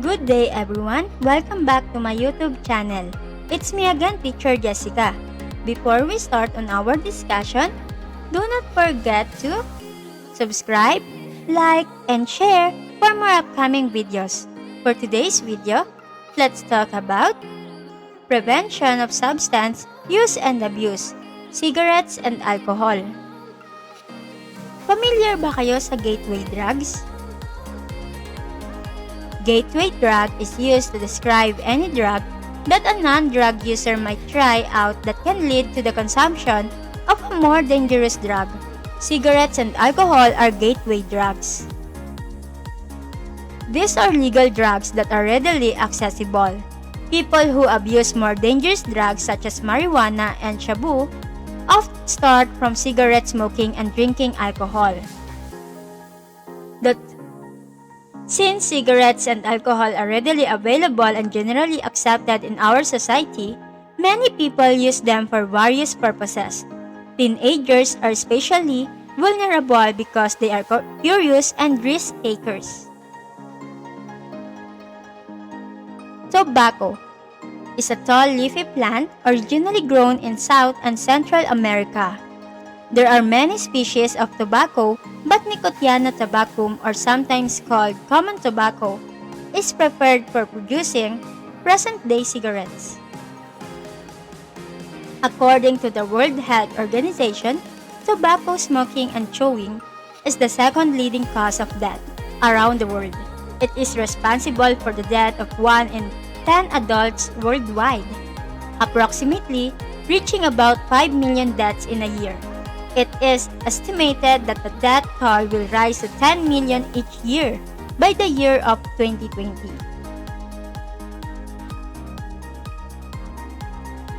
Good day everyone! Welcome back to my YouTube channel. It's me again, Teacher Jessica. Before we start on our discussion, do not forget to subscribe, like, and share for more upcoming videos. For today's video, let's talk about prevention of substance use and abuse, cigarettes and alcohol. Familiar ba kayo sa gateway drugs? Gateway drug is used to describe any drug that a non-drug user might try out that can lead to the consumption of a more dangerous drug. Cigarettes and alcohol are gateway drugs. These are legal drugs that are readily accessible. People who abuse more dangerous drugs such as marijuana and shabu often start from cigarette smoking and drinking alcohol. Since cigarettes and alcohol are readily available and generally accepted in our society, many people use them for various purposes. Teenagers are especially vulnerable because they are curious and risk takers. Tobacco is a tall leafy plant originally grown in South and Central America. There are many species of tobacco, but Nicotiana tabacum, or sometimes called common tobacco, is preferred for producing present-day cigarettes. According to the World Health Organization, tobacco smoking and chewing is the second leading cause of death around the world. It is responsible for the death of 1 in 10 adults worldwide, approximately reaching about 5 million deaths in a year. It is estimated that the death toll will rise to 10 million each year by the year of 2020.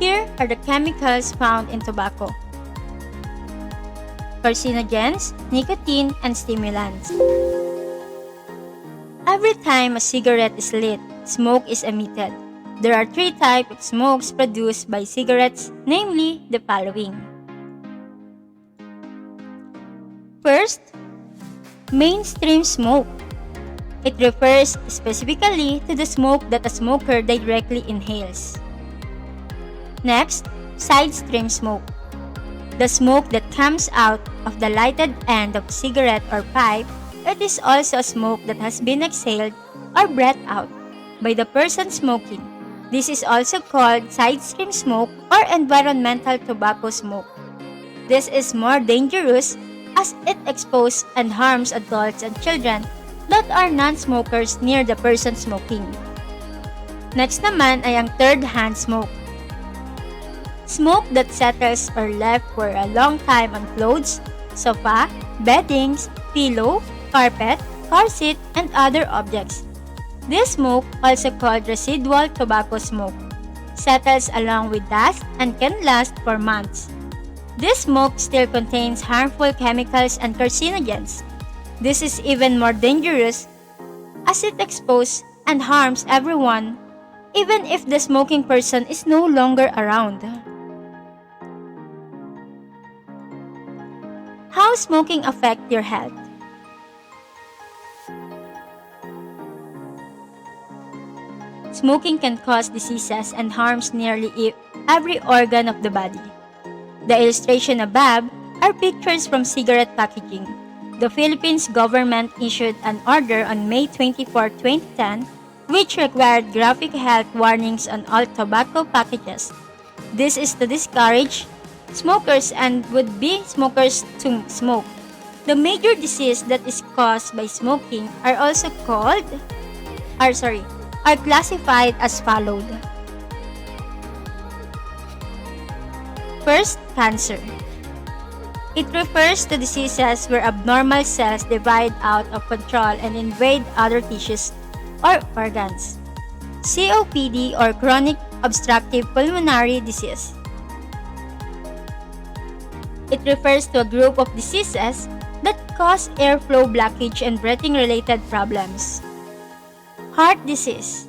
Here are the chemicals found in tobacco: carcinogens, nicotine, and stimulants. Every time a cigarette is lit, smoke is emitted. There are 3 types of smokes produced by cigarettes, namely the following. First, mainstream smoke. It refers specifically to the smoke that a smoker directly inhales. Next, side stream smoke. The smoke that comes out of the lighted end of a cigarette or pipe. It is also a smoke that has been exhaled or breathed out by the person smoking. This is also called side stream smoke or environmental tobacco smoke. This is more dangerous as it exposes and harms adults and children that are non-smokers near the person smoking. Next naman ay ang third-hand smoke. Smoke that settles or left for a long time on clothes, sofa, beddings, pillow, carpet, car seat, and other objects. This smoke, also called residual tobacco smoke, settles along with dust and can last for months. This smoke still contains harmful chemicals and carcinogens. This is even more dangerous as it exposes and harms everyone, even if the smoking person is no longer around. How smoking affects your health? Smoking can cause diseases and harms nearly every organ of the body. The illustration above are pictures from cigarette packaging. The Philippines government issued an order on May 24, 2010, which required graphic health warnings on all tobacco packages. This is to discourage smokers and would-be smokers to smoke. The major diseases that is caused by smoking are classified as followed. First, cancer. It refers to diseases where abnormal cells divide out of control and invade other tissues or organs. COPD or chronic obstructive pulmonary disease. It refers to a group of diseases that cause airflow blockage and breathing-related problems. Heart disease.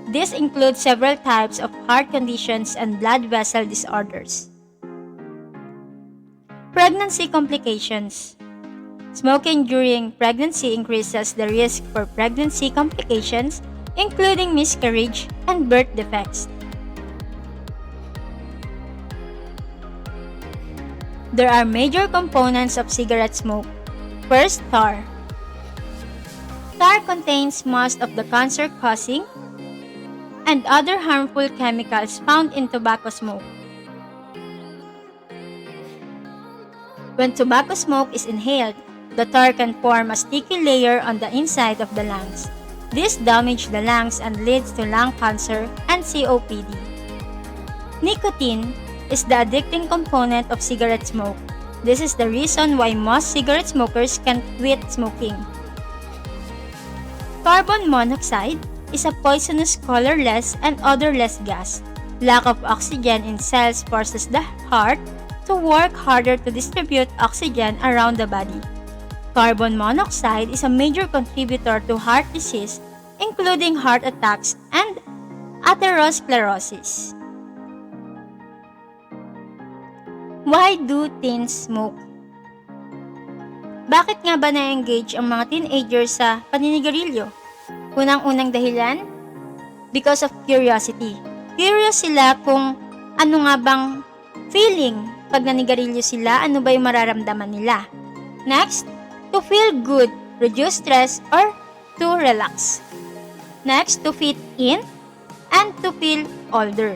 This includes several types of heart conditions and blood vessel disorders. Pregnancy complications. Smoking during pregnancy increases the risk for pregnancy complications, including miscarriage and birth defects. There are major components of cigarette smoke. First, tar. Tar contains most of the cancer-causing and other harmful chemicals found in tobacco smoke. When tobacco smoke is inhaled, the tar can form a sticky layer on the inside of the lungs. This damages the lungs and leads to lung cancer and COPD. Nicotine is the addicting component of cigarette smoke. This is the reason why most cigarette smokers can't quit smoking. Carbon monoxide is a poisonous colorless and odorless gas. Lack of oxygen in cells forces the heart to work harder to distribute oxygen around the body. Carbon monoxide is a major contributor to heart disease, including heart attacks and atherosclerosis. Why do teens smoke? Bakit nga ba na-engage ang mga teenagers sa paninigarilyo? Unang-unang dahilan? Because of curiosity. Curious sila kung ano nga bang feeling pag nanigarilyo sila, ano ba yung mararamdaman nila. Next, to feel good, reduce stress, or to relax. Next, to fit in and to feel older.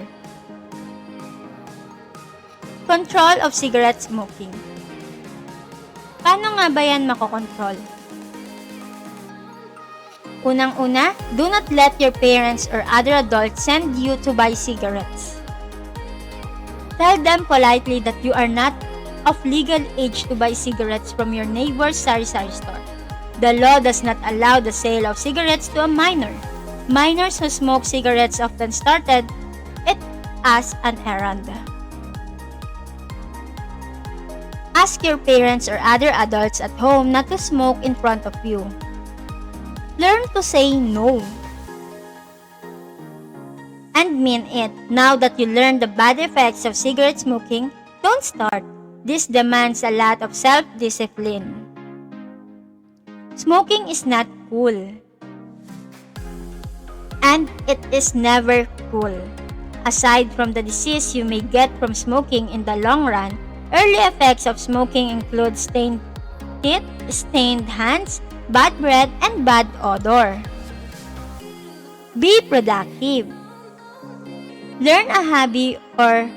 Control of cigarette smoking. Paano nga ba yan makokontrol? Unang-una, do not let your parents or other adults send you to buy cigarettes. Tell them politely that you are not of legal age to buy cigarettes from your neighbor's sari-sari store. The law does not allow the sale of cigarettes to a minor. Minors who smoke cigarettes often started it as an errand. Ask your parents or other adults at home not to smoke in front of you. Learn to say no. And mean it. Now that you learn the bad effects of cigarette smoking, don't start. This demands a lot of self-discipline. Smoking is not cool. And it is never cool. Aside from the disease you may get from smoking in the long run, early effects of smoking include stained teeth, stained hands, bad breath, and bad odor. Be productive. Learn a hobby or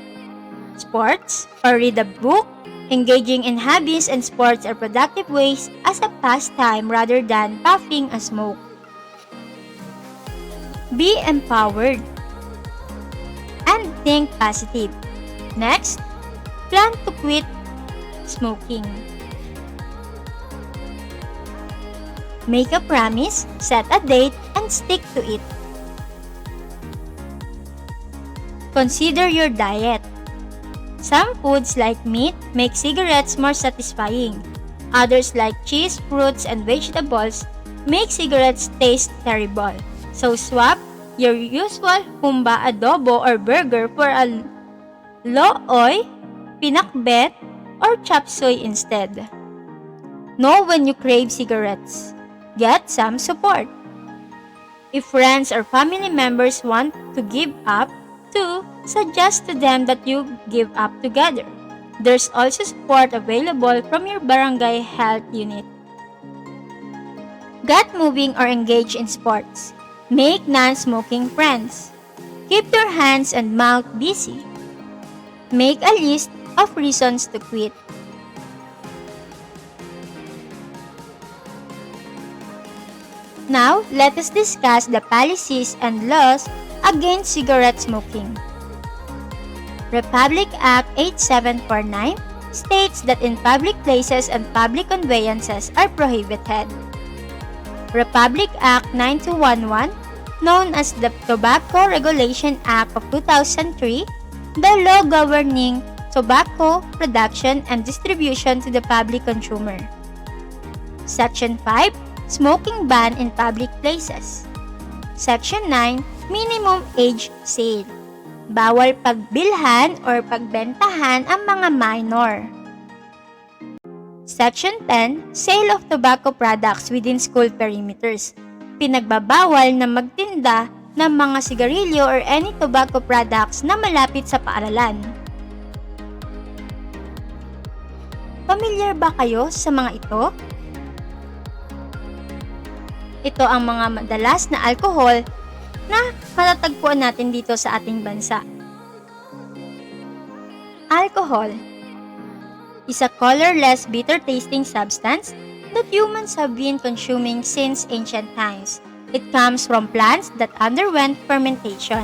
sports, or read a book. Engaging in hobbies and sports are productive ways as a pastime rather than puffing a smoke. Be empowered. And think positive. Next, plan to quit smoking. Make a promise, set a date, and stick to it. Consider your diet. Some foods like meat make cigarettes more satisfying. Others like cheese, fruits, and vegetables make cigarettes taste terrible. So swap your usual humba adobo or burger for a looy, pinakbet, or chop suey instead. Know when you crave cigarettes. Get some support. If friends or family members want to give up, suggest to them that you give up together. There's also support available from your barangay health unit. Get moving or engage in sports. Make non-smoking friends. Keep your hands and mouth busy. Make a list of reasons to quit. Now, let us discuss the policies and laws against cigarette smoking. Republic Act 8749 states that in public places and public conveyances are prohibited. Republic Act 9211, known as the Tobacco Regulation Act of 2003, the law governing tobacco production and distribution to the public consumer. Section 5, Smoking Ban in Public Places. Section 9, Minimum Age Sale. Bawal pagbilhan or pagbentahan ang mga minor. Section 10, Sale of Tobacco Products within School Perimeters. Pinagbabawal na magtinda ng mga sigarilyo or any tobacco products na malapit sa paaralan. Pamilyar ba kayo sa mga ito? Ito ang mga madalas na alcohol na matatagpuan natin dito sa ating bansa. Alcohol is a colorless, bitter-tasting substance that humans have been consuming since ancient times. It comes from plants that underwent fermentation.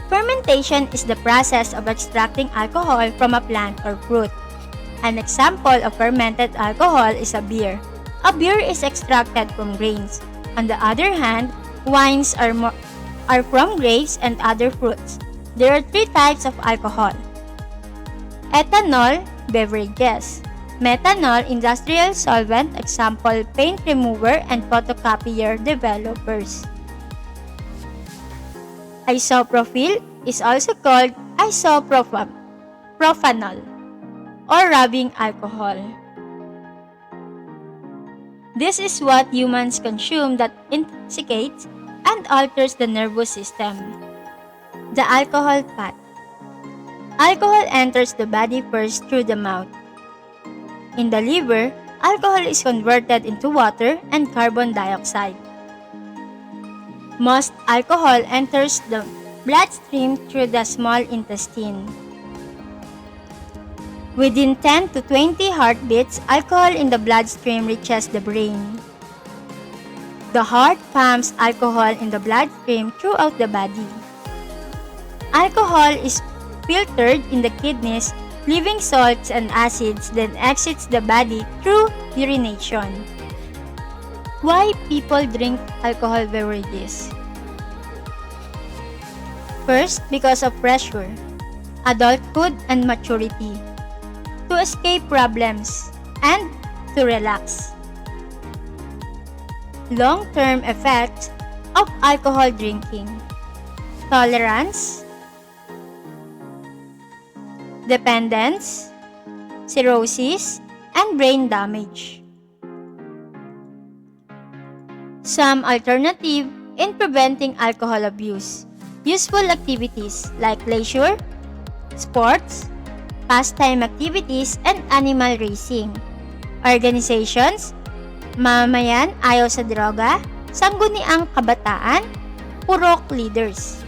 Fermentation is the process of extracting alcohol from a plant or fruit. An example of fermented alcohol is a beer. A beer is extracted from grains. On the other hand, wines are from grapes and other fruits. There are 3 types of alcohol. Ethanol, beverages. Methanol, industrial solvent, example, paint remover and photocopier developers. Isopropyl is also called isopropanol or rubbing alcohol. This is what humans consume that intoxicates and alters the nervous system. The alcohol path. Alcohol enters the body first through the mouth. In the liver, alcohol is converted into water and carbon dioxide. Most alcohol enters the bloodstream through the small intestine. Within 10 to 20 heartbeats, alcohol in the bloodstream reaches the brain. The heart pumps alcohol in the bloodstream throughout the body. Alcohol is filtered in the kidneys, leaving salts and acids, then exits the body through urination. Why people drink alcohol beverages? First, because of pressure, adulthood and maturity, to escape problems, and to relax. Long-term effects of alcohol drinking: tolerance, dependence, cirrhosis, and brain damage. Some alternative in preventing alcohol abuse: useful activities like leisure, sports, pastime activities, and animal racing. Organizations: Mamayan Ayaw sa Droga, Sangguniang Kabataan, Purok Leaders.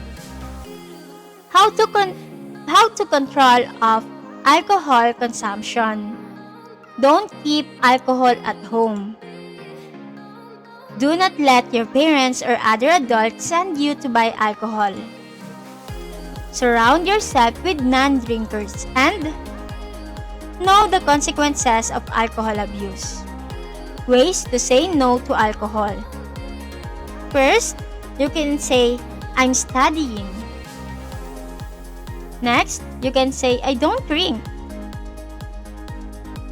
How to control of alcohol consumption. Don't keep alcohol at home. Do not let your parents or other adults send you to buy alcohol. Surround yourself with non-drinkers and know the consequences of alcohol abuse. Ways to say no to alcohol. First, you can say, I'm studying. Next, you can say, I don't drink.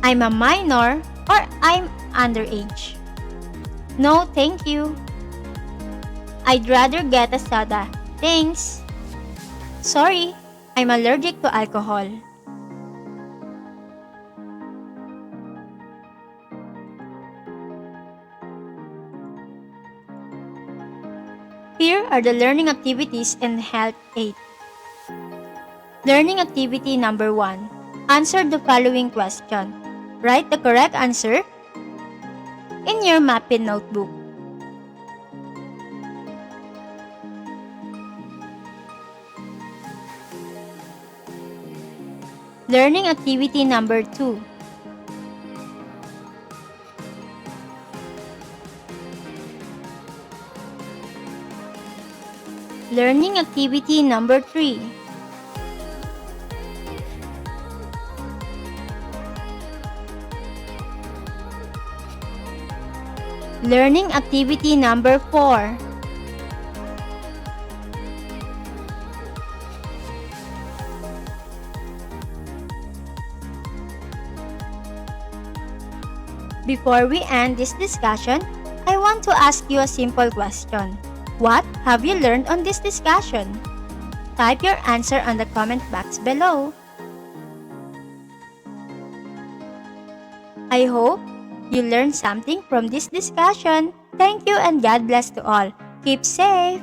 I'm a minor or I'm underage. No, thank you. I'd rather get a soda. Thanks. Sorry, I'm allergic to alcohol. Here are the learning activities and health aid. Learning activity number 1. Answer the following question. Write the correct answer in your mapping notebook. Learning activity number 2. Learning activity number 3. Learning activity number 4. Before we end this discussion, I want to ask you a simple question. What have you learned on this discussion? Type your answer on the comment box below. I hope you learned something from this discussion. Thank you and God bless to all. Keep safe.